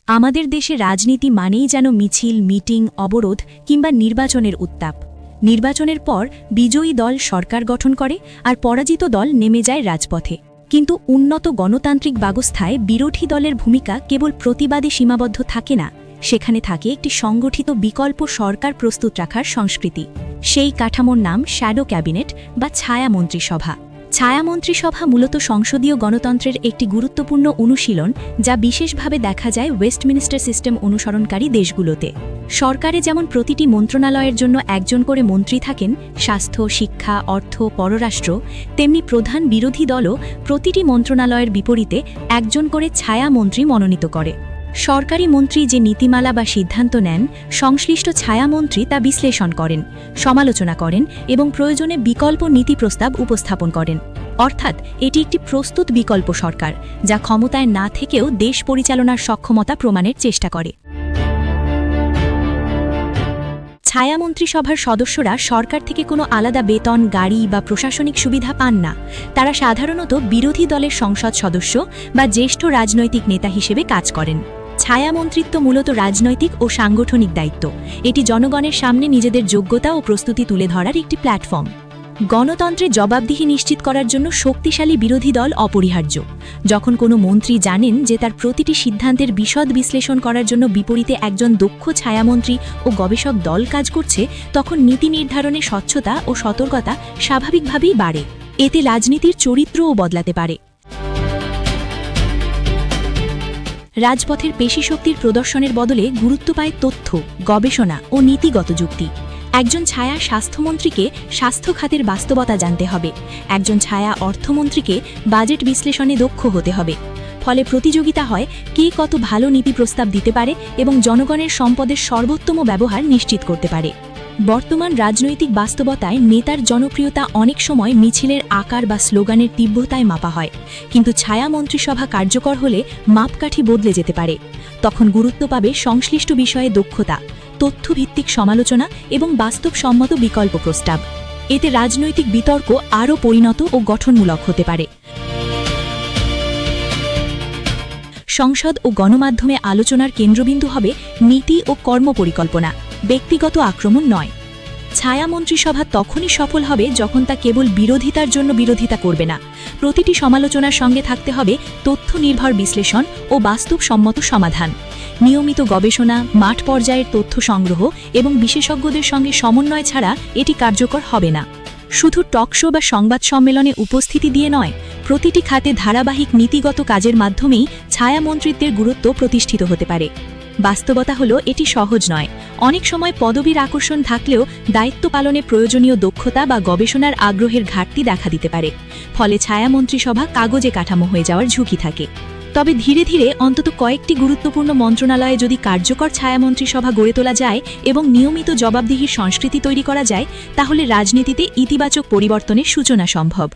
আমাদের দেশে রাজনীতি মানেই যেন মিছিল, মিটিং, অবরোধ কিংবা নির্বাচনের উত্তাপ। নির্বাচনের পর বিজয়ী দল সরকার গঠন করে আর পরাজিত দল নেমে যায় রাজপথে। কিন্তু উন্নত গণতান্ত্রিক ব্যবস্থায় বিরোধী দলের ভূমিকা কেবল প্রতিবাদে সীমাবদ্ধ থাকে না, সেখানে থাকে একটি সংগঠিত বিকল্প সরকার প্রস্তুত রাখার সংস্কৃতি। সেই কাঠামোর নাম শ্যাডো ক্যাবিনেট বা ছায়া মন্ত্রিসভা। ছায়া মন্ত্রিসভা মূলত সংসদীয় গণতন্ত্রের একটি গুরুত্বপূর্ণ অনুশীলন, যা বিশেষভাবে দেখা যায় ওয়েস্টমিনিস্টার সিস্টেম অনুসরণকারী দেশগুলোতে। সরকারে যেমন প্রতিটি মন্ত্রণালয়ের জন্য একজন করে মন্ত্রী থাকেন, স্বাস্থ্য, শিক্ষা, অর্থ, পররাষ্ট্র, তেমনি প্রধান বিরোধী দলও প্রতিটি মন্ত্রণালয়ের বিপরীতে একজন করে ছায়া মন্ত্রী মনোনীত করে। সরকারি মন্ত্রী যে নীতিমালা বা সিদ্ধান্ত নেন, সংশ্লিষ্ট ছায়ামন্ত্রী তা বিশ্লেষণ করেন, সমালোচনা করেন এবং প্রয়োজনে বিকল্প নীতি প্রস্তাব উপস্থাপন করেন। অর্থাৎ এটি একটি প্রস্তুত বিকল্প সরকার, যা ক্ষমতায় না থেকেও দেশ পরিচালনার সক্ষমতা প্রমাণের চেষ্টা করে। ছায়ামন্ত্রিসভার সদস্যরা সরকার থেকে কোনো আলাদা বেতন, গাড়ি বা প্রশাসনিক সুবিধা পান না। তারা সাধারণত বিরোধী দলের সংসদ সদস্য বা জ্যেষ্ঠ রাজনৈতিক নেতা হিসেবে কাজ করেন। ছায়ামন্ত্রিত্ব মূলত রাজনৈতিক ও সাংগঠনিক দায়িত্ব। এটি জনগণের সামনে নিজেদের যোগ্যতা ও প্রস্তুতি তুলে ধরার একটি প্ল্যাটফর্ম। গণতন্ত্রে জবাবদিহি নিশ্চিত করার জন্য শক্তিশালী বিরোধী দল অপরিহার্য। যখন কোনো মন্ত্রী জানেন যে তার প্রতিটি সিদ্ধান্তের বিশদ বিশ্লেষণ করার জন্য বিপরীতে একজন দক্ষ ছায়ামন্ত্রী ও গবেষক দল কাজ করছে, তখন নীতি নির্ধারণে স্বচ্ছতা ও সতর্কতা স্বাভাবিকভাবেই বাড়ে। এতে রাজনীতির চরিত্রও বদলাতে পারে। রাজপথের পেশিশক্তির প্রদর্শনের বদলে গুরুত্ব পায় তথ্য, গবেষণা ও নীতিগত যুক্তি। একজন ছায়া স্বাস্থ্যমন্ত্রীকে স্বাস্থ্য খাতের বাস্তবতা জানতে হবে, একজন ছায়া অর্থমন্ত্রীকে বাজেট বিশ্লেষণে দক্ষ হতে হবে। ফলে প্রতিযোগিতা হয় কে কত ভালো নীতি প্রস্তাব দিতে পারে এবং জনগণের সম্পদের সর্বোত্তম ব্যবহার নিশ্চিত করতে পারে। বর্তমান রাজনৈতিক বাস্তবতায় নেতার জনপ্রিয়তা অনেক সময় মিছিলের আকার বা স্লোগানের তীব্রতায় মাপা হয়, কিন্তু ছায়া মন্ত্রিসভা কার্যকর হলে মাপকাঠি বদলে যেতে পারে। তখন গুরুত্ব পাবে সংশ্লিষ্ট বিষয়ে দক্ষতা, তথ্যভিত্তিক সমালোচনা এবং বাস্তবসম্মত বিকল্প প্রস্তাব। এতে রাজনৈতিক বিতর্ক আরও পরিণত ও গঠনমূলক হতে পারে। সংসদ ও গণমাধ্যমে আলোচনার কেন্দ্রবিন্দু হবে নীতি ও কর্মপরিকল্পনা, ব্যক্তিগত আক্রমণ নয়। ছায়া মন্ত্রিসভা তখনই সফল হবে যখন তা কেবল বিরোধিতার জন্য বিরোধিতা করবে না, প্রতিটি সমালোচনার সঙ্গে থাকতে হবে তথ্য নির্ভর বিশ্লেষণ ও বাস্তবসম্মত সমাধান। নিয়মিত গবেষণা, মাঠ পর্যায়ের তথ্য সংগ্রহ এবং বিশেষজ্ঞদের সঙ্গে সমন্বয় ছাড়া এটি কার্যকর হবে না। শুধু টকশো বা সংবাদ সম্মেলনে উপস্থিতি দিয়ে নয়, প্রতিটি খাতে ধারাবাহিক নীতিগত কাজের মাধ্যমেই ছায়ামন্ত্রিত্বের গুরুত্ব প্রতিষ্ঠিত হতে পারে। বাস্তবতা হলো এটি সহজ নয়। অনেক সময় পদবীর আকর্ষণ থাকলেও দায়িত্ব পালনে প্রয়োজনীয় দক্ষতা বা গবেষণার আগ্রহের ঘাটতি দেখা দিতে পারে। ফলে ছায়ামন্ত্রিসভা কাগজে কাঠামো হয়ে যাওয়ার ঝুঁকি থাকে। তবে ধীরে ধীরে অন্তত কয়েকটি গুরুত্বপূর্ণ মন্ত্রণালয়ে যদি কার্যকর ছায়ামন্ত্রিসভা গড়ে তোলা যায় এবং নিয়মিত জবাবদিহির সংস্কৃতি তৈরি করা যায়, তাহলে রাজনীতিতে ইতিবাচক পরিবর্তনের সূচনা সম্ভব।